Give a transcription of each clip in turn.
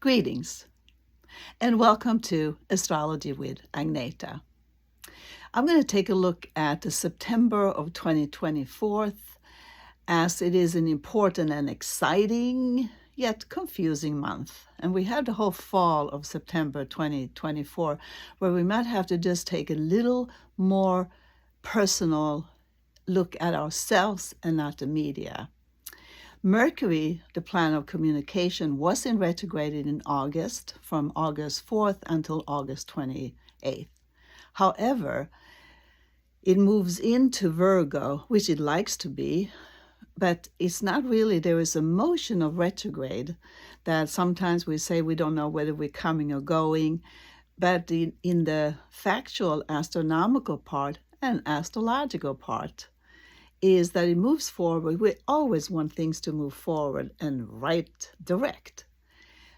Greetings, and welcome to Astrology with Agneta. I'm going to take a look at the September of 2024, as it is an important and exciting, yet confusing month. And we have the whole fall of September 2024, where we might have to just take a little more personal look at ourselves and at the media. Mercury, the planet of communication, was in retrograde in August, from August 4th until August 28th. However, it moves into Virgo, which it likes to be, but it's not really. There is a motion of retrograde that sometimes we say we don't know whether we're coming or going, but in the factual astronomical part and astrological part, is that it moves forward. We always want things to move forward and right direct.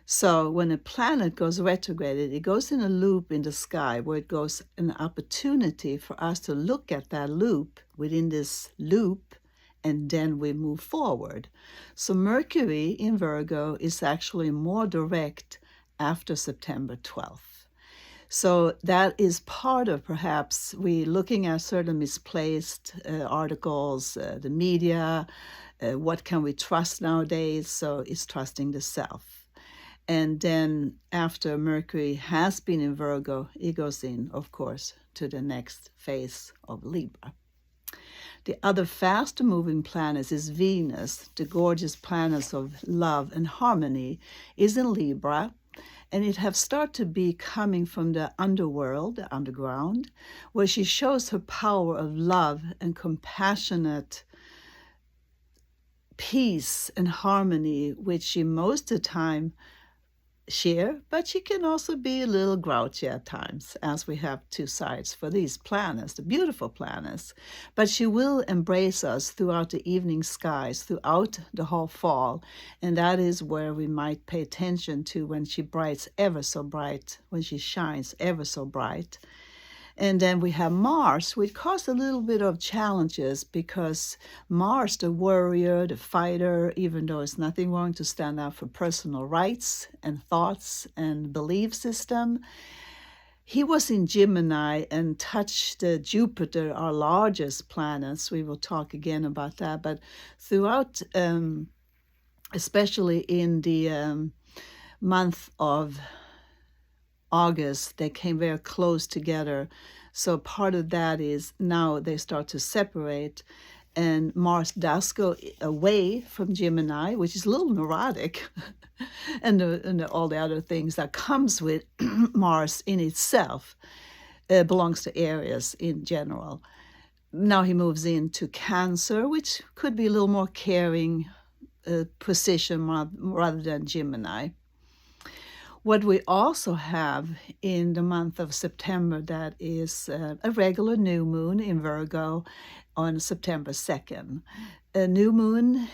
So when a planet goes retrograde, it goes in a loop in the sky where it goes an opportunity for us to look at that loop within this loop, and then we move forward. So Mercury in Virgo is actually more direct after September 12th. So that is part of perhaps we looking at certain misplaced articles, the media, what can we trust nowadays? So it's trusting the self. And then after Mercury has been in Virgo, it goes in, of course, to the next phase of Libra. The other faster moving planet is Venus, the gorgeous planet of love and harmony, is in Libra. And it have started to be coming from the underworld, the underground, where she shows her power of love and compassionate peace and harmony, which she most of the time share, but she can also be a little grouchy at times, as we have two sides for these planets, the beautiful planets. But she will embrace us throughout the evening skies, throughout the whole fall, and that is where we might pay attention to when she brights ever so bright, when she shines ever so bright. And then we have Mars, which caused a little bit of challenges because Mars, the warrior, the fighter, even though it's nothing wrong to stand up for personal rights and thoughts and belief system, he was in Gemini and touched Jupiter, our largest planets. We will talk again about that. But throughout, especially in the month of August, they came very close together. So part of that is now they start to separate, and Mars does go away from Gemini, which is a little neurotic, and all the other things that comes with Mars in itself belongs to Aries in general. Now he moves into Cancer, which could be a little more caring position rather than Gemini. What we also have in the month of September, that is a regular new moon in Virgo on September 2nd. A new moon,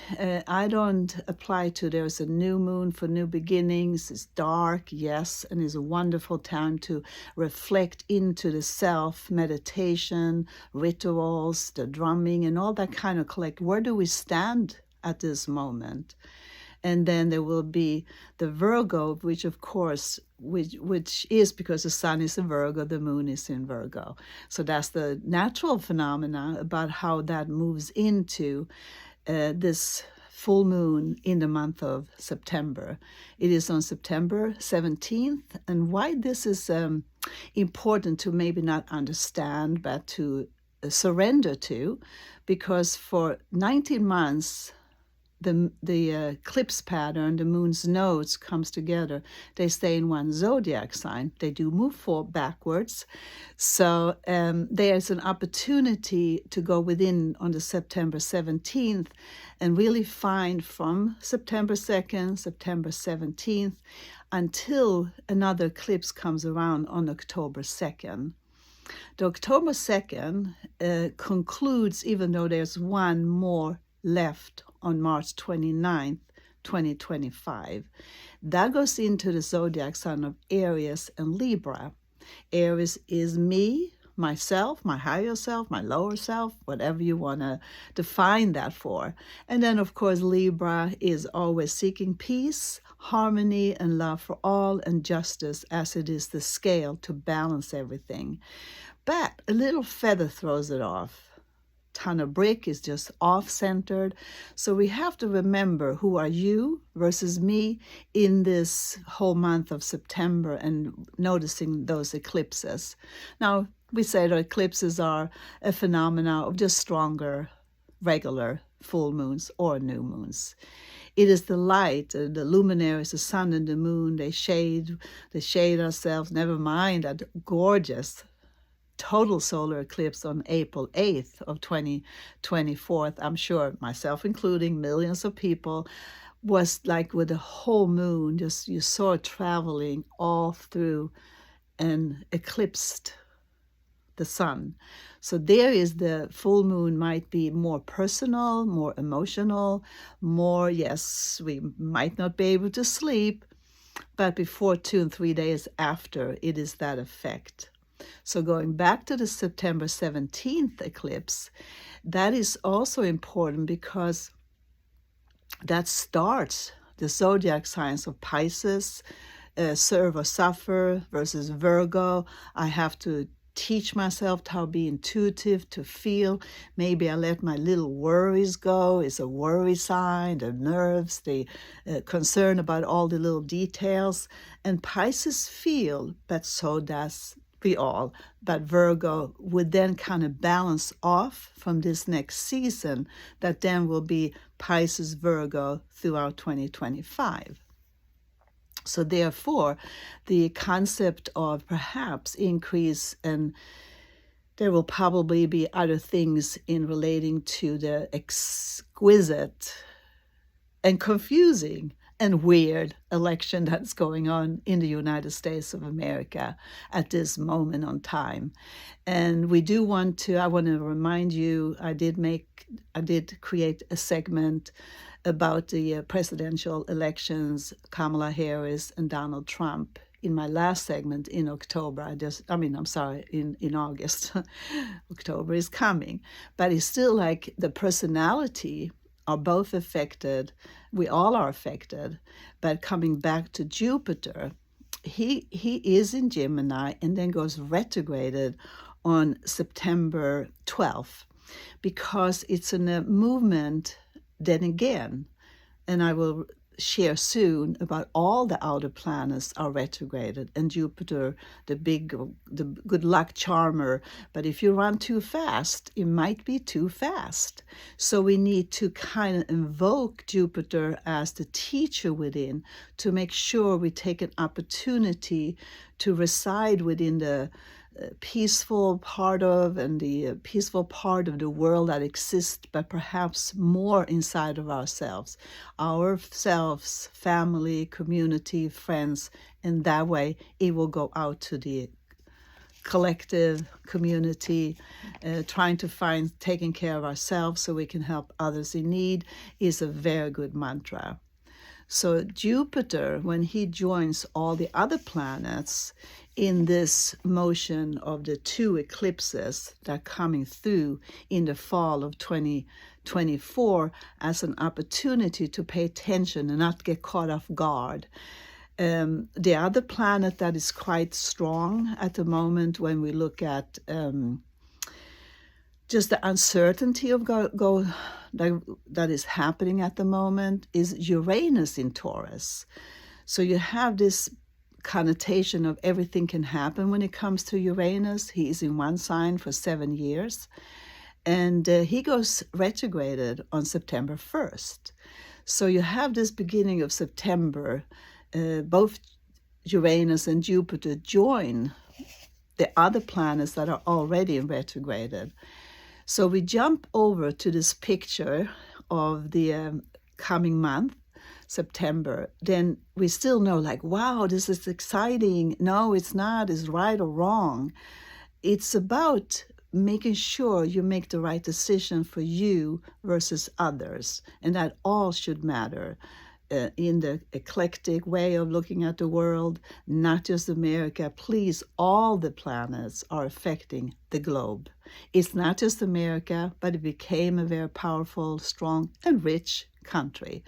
I don't apply to, there's a new moon for new beginnings. It's dark, yes, and it's a wonderful time to reflect into the self, meditation, rituals, the drumming, and all that kind of collect. Where do we stand at this moment? And then there will be the Virgo, which of course, which is because the sun is in Virgo, the moon is in Virgo. So that's the natural phenomena about how that moves into this full moon in the month of September. It is on September 17th. And why this is important to maybe not understand, but to surrender to, because for 19 months, the eclipse pattern, the moon's nodes comes together. They stay in one zodiac sign. They do move backwards. So there's an opportunity to go within on the September 17th and really find from September 2nd, September 17th, until another eclipse comes around on October 2nd. The October 2nd concludes, even though there's one more left on March 29th, 2025. That goes into the zodiac sign of Aries and Libra. Aries is me, myself, my higher self, my lower self, whatever you want to define that for. And then, of course, Libra is always seeking peace, harmony and love for all, and justice as it is the scale to balance everything. But a little feather throws it off. Ton of brick is just off-centered. So we have to remember, who are you versus me in this whole month of September, and noticing those eclipses. Now, we say that eclipses are a phenomena of just stronger, regular full moons or new moons. It is the light, the luminaries, the sun and the moon, they shade ourselves. Never mind that gorgeous total solar eclipse on April 8th of 2024. I'm sure, myself including, millions of people, was like with the whole moon, just you saw it traveling all through and eclipsed the sun. So there is the full moon might be more personal, more emotional, more, yes, we might not be able to sleep, but before 2 and 3 days after, it is that effect. So going back to the September 17th eclipse, that is also important because that starts the zodiac signs of Pisces, serve or suffer, versus Virgo. I have to teach myself how to be intuitive, to feel. Maybe I let my little worries go. It's a worry sign, the nerves, the concern about all the little details. And Pisces feel, but so does we all. But Virgo would then kind of balance off from this next season, that then will be Pisces Virgo throughout 2025. So therefore, the concept of perhaps increase, and there will probably be other things in relating to the exquisite and confusing and weird election that's going on in the United States of America at this moment on time. And I want to remind you, I did create a segment about the presidential elections, Kamala Harris and Donald Trump, in my last segment in October. In August. October is coming. But it's still like the personality are both affected. We all are affected. But coming back to Jupiter, he is in Gemini and then goes retrograded on September 12th, because it's in a movement then again. And I will share soon about all the outer planets are retrograded, and Jupiter, the good luck charmer. But if you run too fast, it might be too fast. So we need to kind of invoke Jupiter as the teacher within, to make sure we take an opportunity to reside within the peaceful part of, and the peaceful part of the world that exists, but perhaps more inside of ourselves, family, community, friends, and that way it will go out to the collective community, taking care of ourselves so we can help others in need is a very good mantra. So Jupiter, when he joins all the other planets in this motion of the two eclipses that are coming through in the fall of 2024, as an opportunity to pay attention and not get caught off guard. The other planet that is quite strong at the moment, when we look at just the uncertainty of that is happening at the moment, is Uranus in Taurus. So you have this connotation of everything can happen when it comes to Uranus. He is in one sign for 7 years, and he goes retrograded on September 1st. So you have this beginning of September, both Uranus and Jupiter join the other planets that are already retrograded. So we jump over to this picture of the coming month, September. Then we still know, like, wow, this is exciting. No, it's not. It's right or wrong. It's about making sure you make the right decision for you versus others. And that all should matter. In the eclectic way of looking at the world, not just America. Please, all the planets are affecting the globe. It's not just America, but it became a very powerful, strong, and rich country.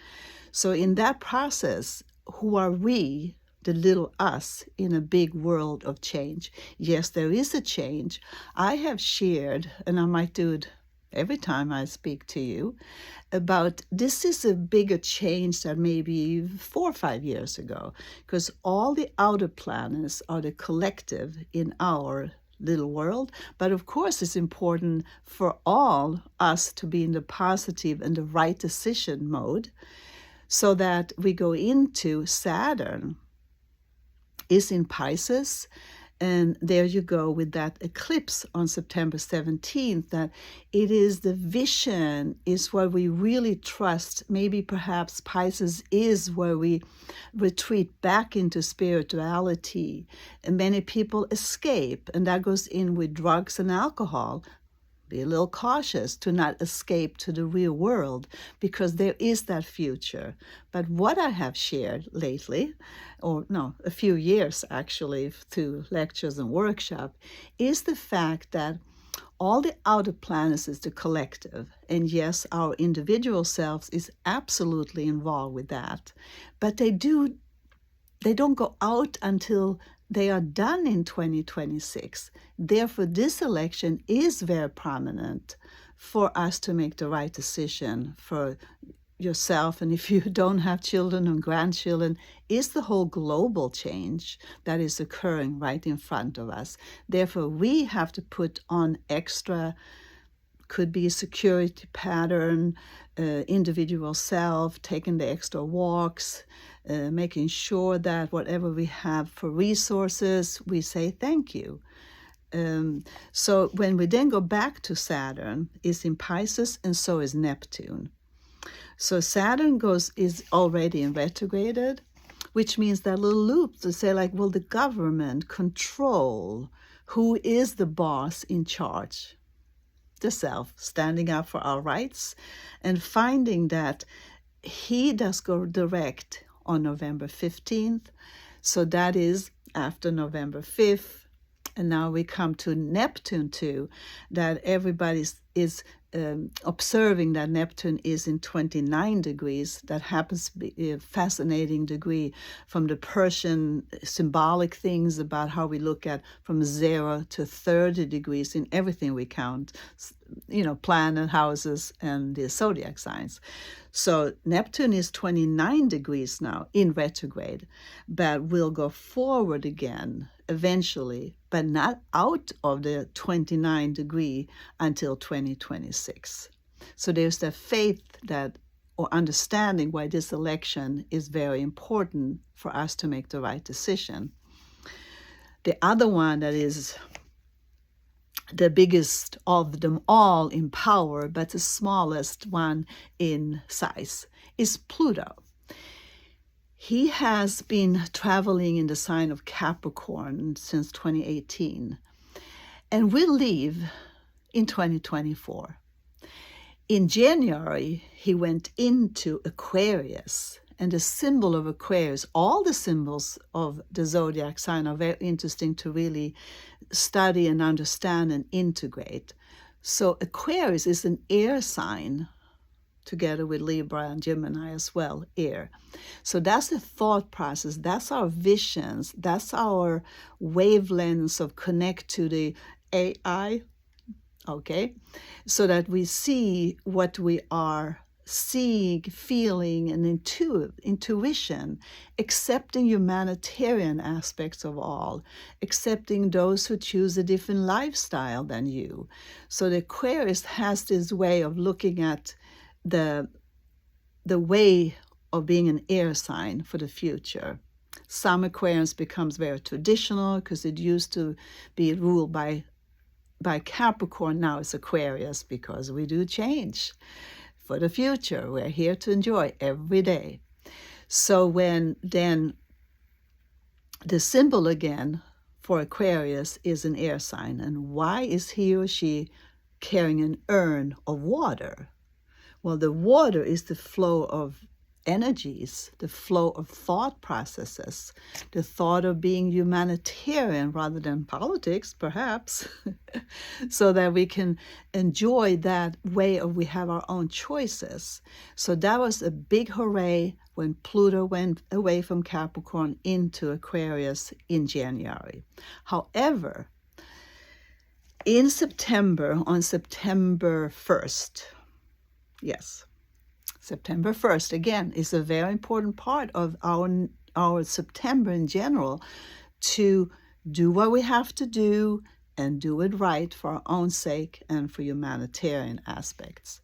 So in that process, who are we, the little us, in a big world of change? Yes, there is a change. I have shared, and I might do it every time I speak to you, about this is a bigger change than maybe 4 or 5 years ago, because all the outer planets are the collective in our little world. But of course, it's important for all us to be in the positive and the right decision mode, so that we go into Saturn is in Pisces. And there you go with that eclipse on September 17th, that it is the vision, is what we really trust. Maybe perhaps Pisces is where we retreat back into spirituality. And many people escape, and that goes in with drugs and alcohol. Be a little cautious to not escape to the real world, because there is that future. But what I have shared lately, or no, a few years actually, through lectures and workshops, is the fact that all the outer planets is the collective. And yes, our individual selves is absolutely involved with that. But they don't go out until they are done in 2026. Therefore, this election is very prominent for us to make the right decision for yourself. And if you don't have children and grandchildren, is the whole global change that is occurring right in front of us. Therefore, we have to put on extra, could be security pattern, individual self, taking the extra walks, making sure that whatever we have for resources, we say thank you. So when we then go back to Saturn, is in Pisces, and so is Neptune. So Saturn is already in retrograded, which means that little loop to say like, will the government control who is the boss in charge? The self, standing up for our rights, and finding that he does go direct on November 15th. So that is after November 5th. And now we come to Neptune too, that everybody is observing that Neptune is in 29 degrees. That happens to be a fascinating degree from the Persian symbolic things about how we look at from 0 to 30 degrees in everything we count, planet, houses, and the zodiac signs. So Neptune is 29 degrees now in retrograde, but will go forward again eventually, but not out of the 29 degree until 2026. So there's the faith that, or understanding why this election is very important for us to make the right decision. The other one that is the biggest of them all in power, but the smallest one in size, is Pluto. He has been traveling in the sign of Capricorn since 2018 and will leave in 2024. In January, he went into Aquarius, and the symbol of Aquarius, all the symbols of the zodiac sign are very interesting to really study and understand and integrate. So Aquarius is an air sign, together with Libra and Gemini as well, air. So that's the thought process, that's our visions, that's our wavelengths of connect to the AI, okay? So that we see what we are seeing, feeling, and intuition, accepting humanitarian aspects of all, accepting those who choose a different lifestyle than you. So the Aquarius has this way of looking at the way of being an air sign for the future. Some Aquarians becomes very traditional because it used to be ruled by Capricorn. Now it's Aquarius because we do change for the future. We're here to enjoy every day. So when then the symbol again for Aquarius is an air sign, and why is he or she carrying an urn of water? Well, the water is the flow of energies, the flow of thought processes, the thought of being humanitarian rather than politics, perhaps, so that we can enjoy that way of we have our own choices. So that was a big hooray when Pluto went away from Capricorn into Aquarius in January. However, in September, on September 1st, yes, September 1st, again, is a very important part of our September in general, to do what we have to do and do it right for our own sake and for humanitarian aspects.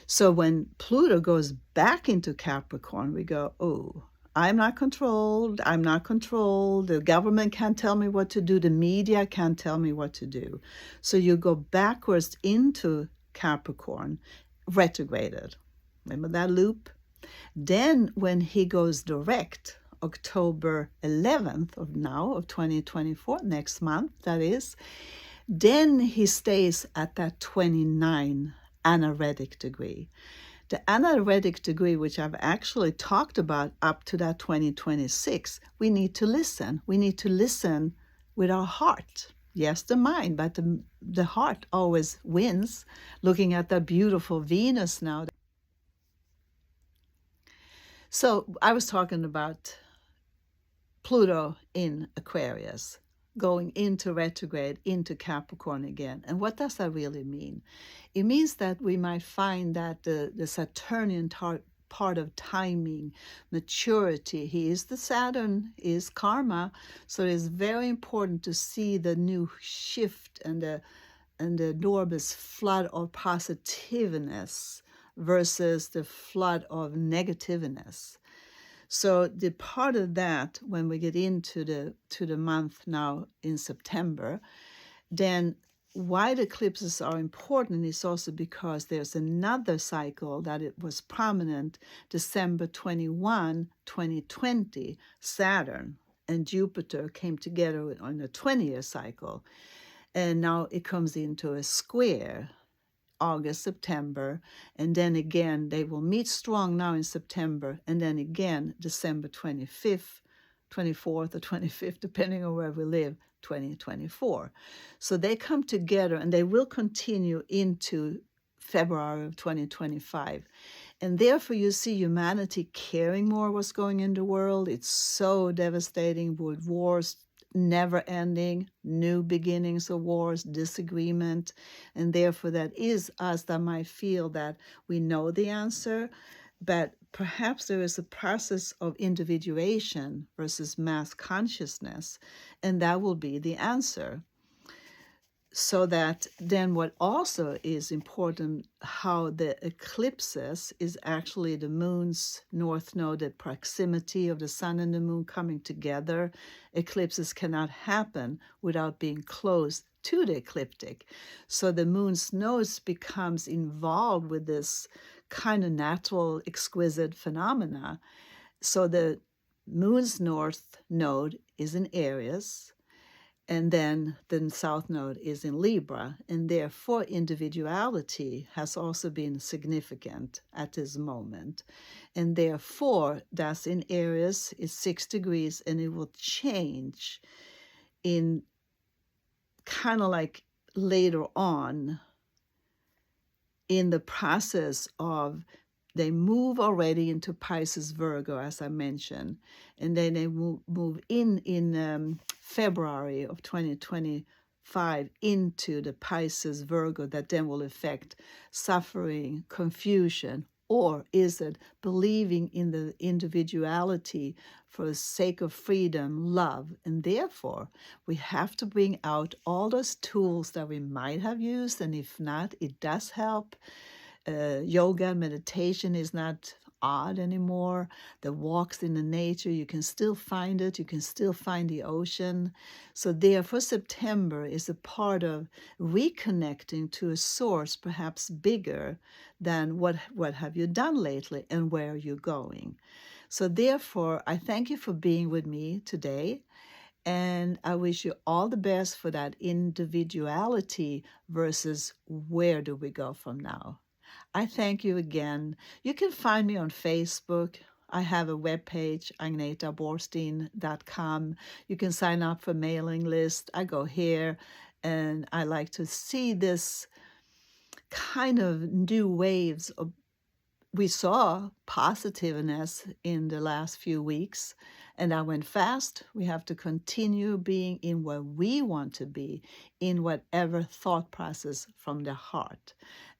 So when Pluto goes back into Capricorn, we go, oh, I'm not controlled. I'm not controlled. The government can't tell me what to do. The media can't tell me what to do. So you go backwards into Capricorn, retrograded. Remember that loop? Then when he goes direct, October 11th of now, of 2024, next month, that is, then he stays at that 29 anaretic degree. The anaretic degree, which I've actually talked about up to that 2026, we need to listen. We need to listen with our heart. Yes, the mind, but the heart always wins. Looking at that beautiful Venus now. So I was talking about Pluto in Aquarius, going into retrograde, into Capricorn again. And what does that really mean? It means that we might find that the Saturnian part of timing, maturity, Saturn is karma, so it is very important to see the new shift and the enormous flood of positiveness versus the flood of negativeness. So the part of that, when we get into the month now in September, then why the eclipses are important is also because there's another cycle that it was prominent, December 21, 2020, Saturn and Jupiter came together on a 20-year cycle. And now it comes into a square, August, September, and then again they will meet strong now in September, and then again December 25th, 24th or 25th, depending on where we live, 2024. So they come together and they will continue into February of 2025. And therefore you see humanity caring more what's going in the world. It's so devastating with wars, never ending, new beginnings of wars, disagreement, and therefore that is us that might feel that we know the answer, but perhaps there is a process of individuation versus mass consciousness, and that will be the answer. So that then what also is important, how the eclipses is actually the moon's north node, the proximity of the sun and the moon coming together. Eclipses cannot happen without being close to the ecliptic. So the moon's nodes becomes involved with this kind of natural, exquisite phenomena. So the moon's north node is in Aries, and then the south node is in Libra, and therefore individuality has also been significant at this moment. And therefore, that's in Aries, is 6 degrees, and it will change in kind of like later on in the process of they move already into Pisces Virgo, as I mentioned, and then they move in February of 2025 into the Pisces Virgo that then will affect suffering, confusion, or is it believing in the individuality for the sake of freedom, love, and therefore we have to bring out all those tools that we might have used, and if not, it does help. Yoga and meditation is not odd anymore. The walks in the nature, you can still find it. You can still find the ocean. So therefore, September is a part of reconnecting to a source perhaps bigger than what have you done lately and where are you going. So therefore, I thank you for being with me today. And I wish you all the best for that individuality versus where do we go from now. I thank you again. You can find me on Facebook. I have a webpage, agnetaborstein.com. You can sign up for mailing list. I go here, and I like to see this kind of new waves of. We saw positiveness in the last few weeks, and I went fast. We have to continue being in what we want to be, in whatever thought process from the heart.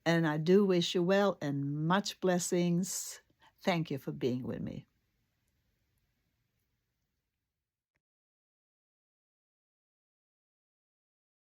And I do wish you well and much blessings. Thank you for being with me.